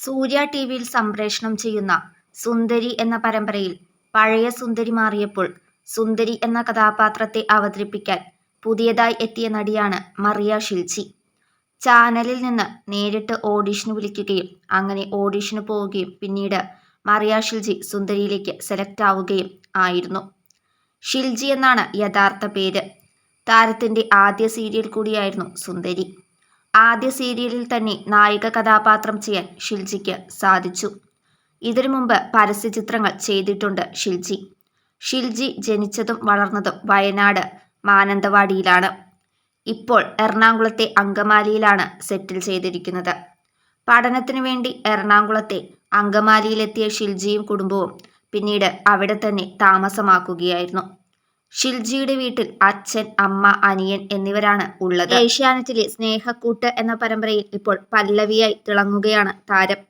സൂര്യ ടിവിയിൽ സംപ്രേഷണം ചെയ്യുന്ന സുന്ദരി എന്ന പരമ്പരയിൽ പഴയ സുന്ദരി മാറിയപ്പോൾ സുന്ദരി എന്ന കഥാപാത്രത്തെ അവതരിപ്പിക്കാൻ പുതിയതായി എത്തിയ നടിയാണ് മറിയ ഷിൽജി. ചാനലിൽ നിന്ന് നേരിട്ട് ഓഡിഷന് വിളിക്കുകയും അങ്ങനെ ഓഡിഷന് പോവുകയും പിന്നീട് മറിയ ഷിൽജി സുന്ദരിയിലേക്ക് സെലക്ട് ആവുകയും ആയിരുന്നു. ഷിൽജി എന്നാണ് യഥാർത്ഥ പേര്. താരത്തിന്റെ ആദ്യ സീരിയൽ കൂടിയായിരുന്നു സുന്ദരി. ആദ്യ സീരിയലിൽ തന്നെ നായിക കഥാപാത്രം ചെയ്യാൻ ഷിൽജിക്ക് സാധിച്ചു. ഇതിനു മുമ്പ് പരസ്യചിത്രങ്ങൾ ചെയ്തിട്ടുണ്ട് ഷിൽജി. ഷിൽജി ജനിച്ചതും വളർന്നതും വയനാട് മാനന്തവാടിയിലാണ്. ഇപ്പോൾ എറണാകുളത്തെ അങ്കമാലിയിലാണ് സെറ്റിൽ ചെയ്തിരിക്കുന്നത്. പഠനത്തിനു വേണ്ടി എറണാകുളത്തെ അങ്കമാലിയിലെത്തിയ ഷിൽജിയും കുടുംബവും പിന്നീട് അവിടെ തന്നെ താമസമാക്കുകയായിരുന്നു. ഷിൽജിയുടെ വീട്ടിൽ അച്ഛൻ, അമ്മ, അനിയൻ എന്നിവരാണ് ഉള്ളത്. ഏഷ്യാനെറ്റിലെ സ്നേഹക്കൂട്ട് എന്ന പരമ്പരയിൽ ഇപ്പോൾ പല്ലവിയായി തിളങ്ങുകയാണ് താരം.